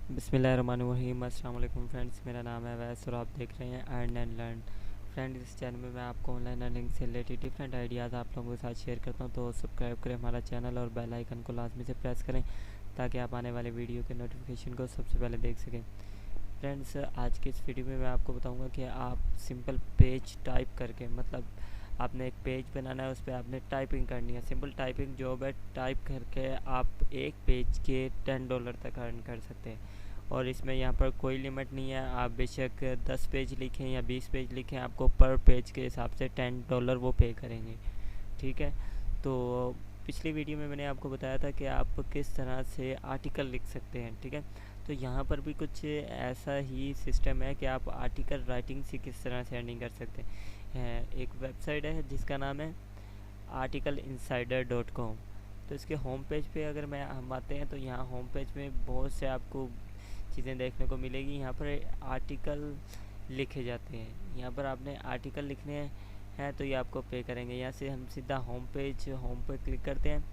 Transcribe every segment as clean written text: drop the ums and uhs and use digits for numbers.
बिस्मिल्लाहिर्रहमानिर्रहीम। अस्सलाम वालेकुम फ्रेंड्स, मेरा नाम है वैस और आप देख रहे हैं अर्न एंड लर्न। फ्रेंड्स, इस चैनल में मैं आपको ऑनलाइन अर्निंग से रिलेटेड डिफरेंट आइडियाज़ आप लोगों के साथ शेयर करता हूं। तो सब्सक्राइब करें हमारा चैनल और बेल आइकन को लाजमी से प्रेस करें ताकि आप आने वाले वीडियो के नोटिफिकेशन को सबसे पहले देख सकें। फ्रेंड्स, आज की इस वीडियो में मैं आपको बताऊंगा कि आप सिंपल पेज टाइप करके, मतलब आपने एक पेज बनाना है, उस पर आपने टाइपिंग करनी है। सिंपल टाइपिंग जॉब है। टाइप करके आप एक पेज के $10 तक अर्न कर सकते हैं और इसमें यहाँ पर कोई लिमिट नहीं है। आप बेशक 10 पेज लिखें या 20 पेज लिखें, आपको पर पेज के हिसाब से $10 वो पे करेंगे। ठीक है। तो पिछली वीडियो में मैंने आपको बताया था कि आप किस तरह से आर्टिकल लिख सकते हैं। ठीक है। तो यहाँ पर भी कुछ ऐसा ही सिस्टम है कि आप आर्टिकल राइटिंग से किस तरह से अर्निंग कर सकते हैं। एक वेबसाइट है जिसका नाम है article-insider.com। तो इसके होम पेज पे अगर हम आते हैं तो यहाँ होम पेज में बहुत से आपको चीज़ें देखने को मिलेगी। यहाँ पर आर्टिकल लिखे जाते हैं। यहाँ पर आपने आर्टिकल लिखने हैं तो ये आपको पे करेंगे। यहाँ से हम सीधा होम पे क्लिक करते हैं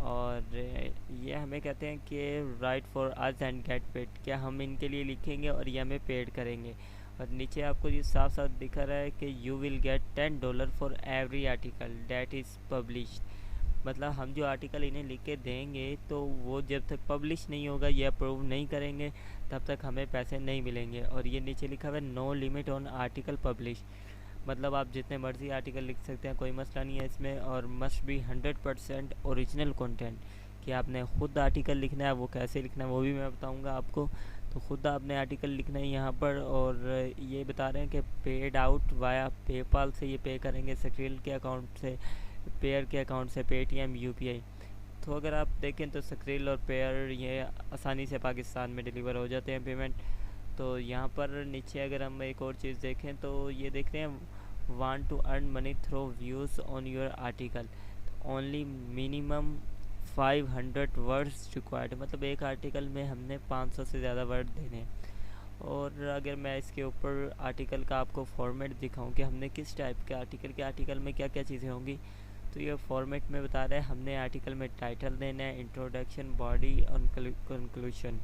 और ये हमें कहते हैं कि right for us and get paid, क्या हम इनके लिए लिखेंगे और ये हमें पेड करेंगे। और नीचे आपको ये साफ साफ दिखा रहा है कि you will get $10 for every article that is publish. मतलब हम जो आर्टिकल इन्हें लिख के देंगे तो वो जब तक पब्लिश नहीं होगा, ये अप्रूव नहीं करेंगे, तब तक हमें पैसे नहीं मिलेंगे। और ये नीचे लिखा हुआ है no limit on article publish, मतलब आप जितने मर्ज़ी आर्टिकल लिख सकते हैं, कोई मसला नहीं है इसमें। और मस्ट बी 100% ओरिजिनल कंटेंट, कि आपने ख़ुद आर्टिकल लिखना है। वो कैसे लिखना है वो भी मैं बताऊंगा आपको। तो ख़ुद आपने आर्टिकल लिखना है यहाँ पर। और ये बता रहे हैं कि पेड आउट वाया पेपाल से ये पे करेंगे, सक्रिल के अकाउंट से, पेयर के अकाउंट से, पेटीएम, यूपीआई। तो अगर आप देखें तो सक्रिल और पेयर ये आसानी से पाकिस्तान में डिलीवर हो जाते हैं पेमेंट। तो यहाँ पर नीचे अगर हम एक और चीज़ देखें तो ये देख रहे हैं want to earn money through views on your article, only minimum 500 words required, मतलब एक आर्टिकल में हमने 500 से ज़्यादा वर्ड देने हैं। और अगर मैं इसके ऊपर आर्टिकल का आपको फॉर्मेट दिखाऊं कि हमने किस टाइप के आर्टिकल में क्या क्या चीज़ें होंगी, तो ये फॉर्मेट में बता रहा है हमने आर्टिकल में टाइटल देना है, इंट्रोडक्शन, बॉडी और कंक्लूशन,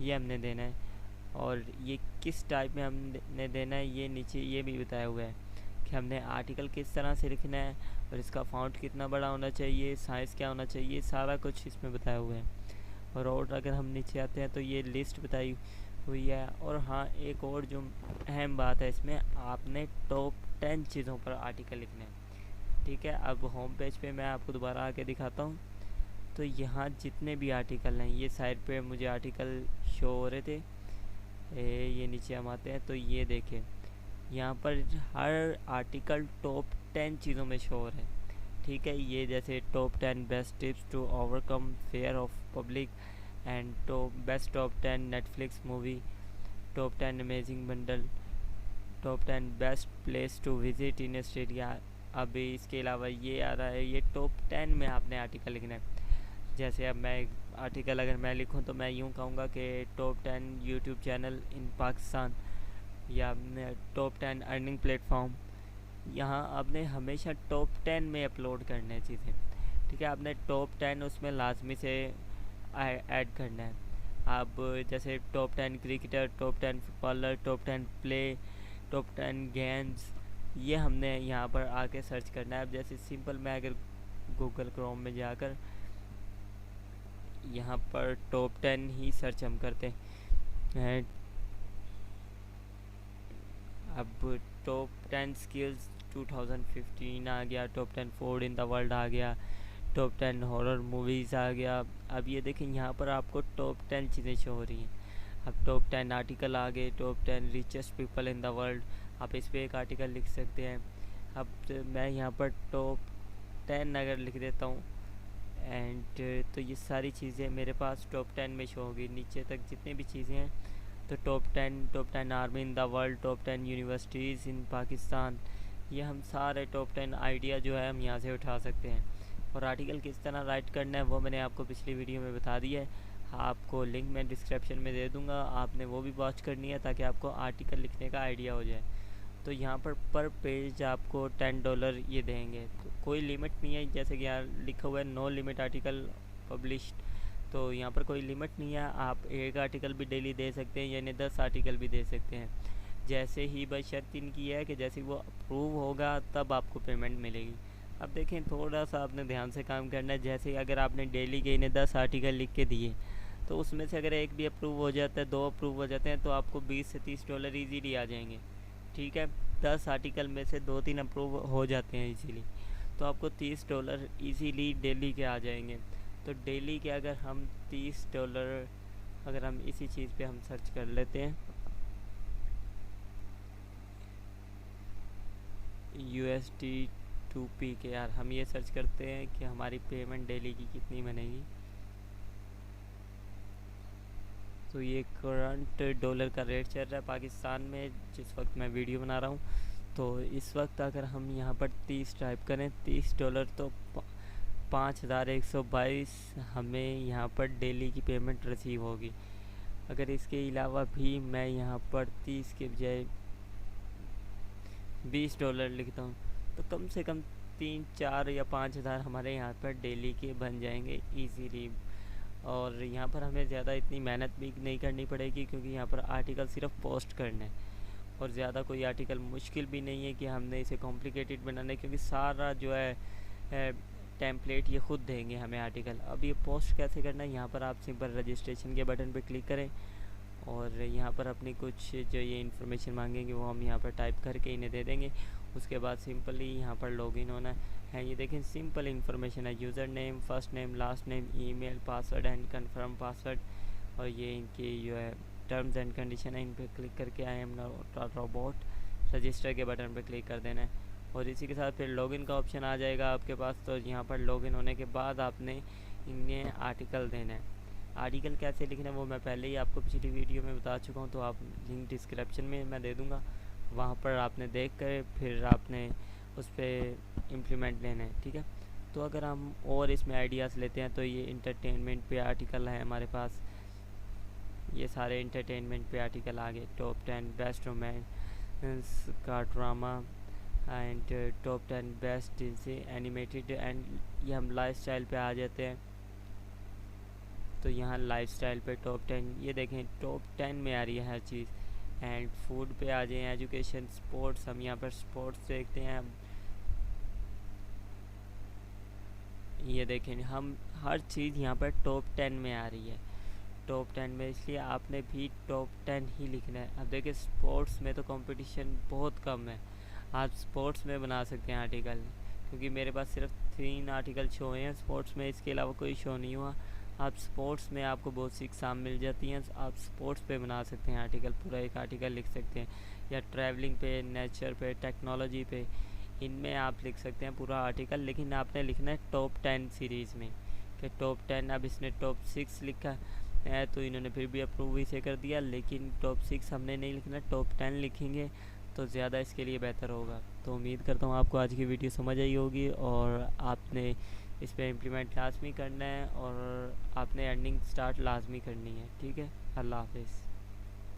ये हमने देना है। और ये किस टाइप में हमने देना है ये नीचे ये भी बताया हुआ है कि हमने आर्टिकल किस तरह से लिखना है और इसका फ़ॉन्ट कितना बड़ा होना चाहिए, साइज़ क्या होना चाहिए, सारा कुछ इसमें बताया हुआ है। और अगर हम नीचे आते हैं तो ये लिस्ट बताई हुई है। और हाँ, एक और जो अहम बात है इसमें, आपने टॉप 10 चीज़ों पर आर्टिकल लिखना है। ठीक है। अब होम पेज पे मैं आपको दोबारा आके दिखाता हूँ। तो यहाँ जितने भी आर्टिकल हैं, ये साइड पे मुझे आर्टिकल शो हो रहे थे। ये नीचे हम आते हैं तो ये देखें, यहाँ पर हर आर्टिकल टॉप 10 चीज़ों में शो हो रहा है। ठीक है। ये जैसे top 10 best tips to overcome fear of public and top 10 Netflix movie, top 10 amazing bundle, top 10 best place to visit in Australia. अभी इसके अलावा ये आ रहा है, ये टॉप 10 में आपने आर्टिकल लिखना है। जैसे अब मैं आर्टिकल अगर मैं लिखूं तो मैं यूं कहूँगा कि top 10 YouTube channel in Pakistan, या टॉप 10 अर्निंग प्लेटफॉर्म। यहाँ आपने हमेशा टॉप 10 में अपलोड करना है चीज़ें। ठीक है। आपने टॉप 10 उसमें लाजमी से ऐड करना है। आप जैसे top 10 cricketer, top 10 footballer, top 10 play, top 10 games, ये हमने यहाँ पर आके सर्च करना है। अब जैसे सिंपल मैं अगर गूगल क्रोम में जाकर यहाँ पर टॉप 10 ही सर्च हम करते हैं। अब टॉप 10 स्किल्स 2015 आ गया, top 10 food in the world आ गया, टॉप 10 हॉरर मूवीज़ आ गया। अब ये देखें यहाँ पर आपको टॉप 10 चीज़ें शो हो रही हैं। अब टॉप 10 आर्टिकल आ गए, top 10 richest people in the world, आप इस पर एक आर्टिकल लिख सकते हैं। अब तो मैं यहाँ पर टॉप 10 अगर लिख देता हूँ एंड तो ये सारी चीज़ें मेरे पास टॉप 10 में शो होगी। नीचे तक जितनी भी चीज़ें हैं तो top 10 army in the world, top 10 universities इन पाकिस्तान, ये हम सारे टॉप 10 आइडिया जो है हम यहाँ से उठा सकते हैं। और आर्टिकल किस तरह राइट करना है वो मैंने आपको पिछली वीडियो में बता दिया है। आपको लिंक मैं डिस्क्रिप्शन में दे दूँगा, आपने वो भी वॉच करनी है ताकि आपको आर्टिकल लिखने का आइडिया हो जाए। तो यहाँ पर पेज आपको $10 ये देंगे। तो कोई लिमिट नहीं है, जैसे कि यहाँ लिखा हुआ है नो लिमिट आर्टिकल पब्लिश्ड। तो यहाँ पर कोई लिमिट नहीं है, आप एक आर्टिकल भी डेली दे सकते हैं यानी 10 आर्टिकल भी दे सकते हैं। जैसे ही बशर्त इनकी है कि जैसे वो अप्रूव होगा तब आपको पेमेंट मिलेगी। अब देखें, थोड़ा सा आपने ध्यान से काम करना है। जैसे अगर आपने डेली के इन्हें 10 आर्टिकल लिख के दिए, तो उसमें से अगर एक भी अप्रूव हो जाता है, 2 अप्रूव हो जाते हैं, तो आपको 20 से 30 डॉलर ईजीली आ जाएंगे। ठीक है, 10 आर्टिकल में से 2-3 अप्रूव हो जाते हैं इजीली, तो आपको 30 डॉलर इजीली डेली के आ जाएंगे। तो डेली के अगर हम 30 डॉलर, अगर हम इसी चीज़ पे हम सर्च कर लेते हैं USD2P के, यार हम ये सर्च करते हैं कि हमारी पेमेंट डेली की कितनी बनेगी। तो ये करंट डॉलर का रेट चल रहा है पाकिस्तान में जिस वक्त मैं वीडियो बना रहा हूँ। तो इस वक्त अगर हम यहाँ पर 30 टाइप करें, 30 डॉलर तो 5122 हमें यहाँ पर डेली की पेमेंट रिसीव होगी। अगर इसके अलावा भी मैं यहाँ पर 30 के बजाय 20 डॉलर लिखता हूँ, तो कम से कम 3-4 या 5,000 हमारे यहाँ पर डेली के बन जाएंगे ईजीली। और यहाँ पर हमें ज़्यादा इतनी मेहनत भी नहीं करनी पड़ेगी, क्योंकि यहाँ पर आर्टिकल सिर्फ पोस्ट करने हैं और ज़्यादा कोई आर्टिकल मुश्किल भी नहीं है कि हमने इसे कॉम्प्लिकेटेड बनाना है, क्योंकि सारा जो है टेम्पलेट ये खुद देंगे हमें आर्टिकल। अब ये पोस्ट कैसे करना है, यहाँ पर आप सिंपल रजिस्ट्रेशन के बटन पर क्लिक करें और यहाँ पर अपनी कुछ जो ये इन्फॉर्मेशन मांगेंगे वो हम यहाँ पर टाइप करके इन्हें दे देंगे। उसके बाद सिंपली यहाँ पर लॉगिन होना है। ये देखें, सिंपल इन्फॉर्मेशन है, user name, first name, last name, email, password and confirm password. और ये इनकी जो है टर्म्स एंड कंडीशन है, इन पर क्लिक करके I am not a robot register के बटन पर क्लिक कर देना है। और इसी के साथ फिर लॉगिन का ऑप्शन आ जाएगा आपके पास। तो यहाँ पर लॉगिन होने के बाद आपने इन्हें आर्टिकल देना है। आर्टिकल कैसे लिखना है वो मैं पहले ही आपको पिछली वीडियो में बता चुका हूँ, तो आप लिंक डिस्क्रिप्शन में मैं दे दूँगा, वहाँ पर आपने देख कर फिर आपने उस पर इम्प्लीमेंट लेना है। ठीक है, तो अगर हम और इसमें आइडियाज़ लेते हैं तो ये इंटरटेनमेंट पे आर्टिकल है हमारे पास। ये सारे इंटरटेनमेंट पे आर्टिकल आ गए। टॉप 10 बेस्ट रोमांस का drama and top 10 best animated, and ये हम लाइफस्टाइल पे आ जाते हैं। तो यहाँ लाइफस्टाइल पे टॉप 10, ये देखें टॉप 10 में आ रही है हर चीज़। एंड फूड पे आ जाए, एजुकेशन, स्पोर्ट्स, हम यहाँ पर स्पोर्ट्स देखते हैं। ये देखें हम हर चीज़ यहाँ पर टॉप 10 में आ रही है, टॉप 10 में, इसलिए आपने भी टॉप 10 ही लिखना है। अब देखिए स्पोर्ट्स में तो कंपटीशन बहुत कम है, आप स्पोर्ट्स में बना सकते हैं आर्टिकल, क्योंकि मेरे पास सिर्फ 3 आर्टिकल शो हुए हैं स्पोर्ट्स में, इसके अलावा कोई शो नहीं हुआ। आप स्पोर्ट्स में आपको बहुत सी एग्ज़ाम मिल जाती हैं, आप स्पोर्ट्स पे बना सकते हैं आर्टिकल, पूरा एक आर्टिकल लिख सकते हैं। या ट्रैवलिंग पे, नेचर पे, टेक्नोलॉजी पे, इनमें आप लिख सकते हैं पूरा आर्टिकल। लेकिन आपने लिखना है टॉप 10 सीरीज़ में, कि टॉप 10। अब इसने टॉप 6 लिखा है तो इन्होंने फिर भी अप्रूव इसे कर दिया, लेकिन टॉप 6 हमने नहीं लिखना, टॉप 10 लिखेंगे तो ज़्यादा इसके लिए बेहतर होगा। तो उम्मीद करता हूँ आपको आज की वीडियो समझ आई होगी और आपने इस पर इम्प्लीमेंट लाजमी करना है और आपने अर्निंग स्टार्ट लाजमी करनी है। ठीक है, अल्लाह हाफिज़।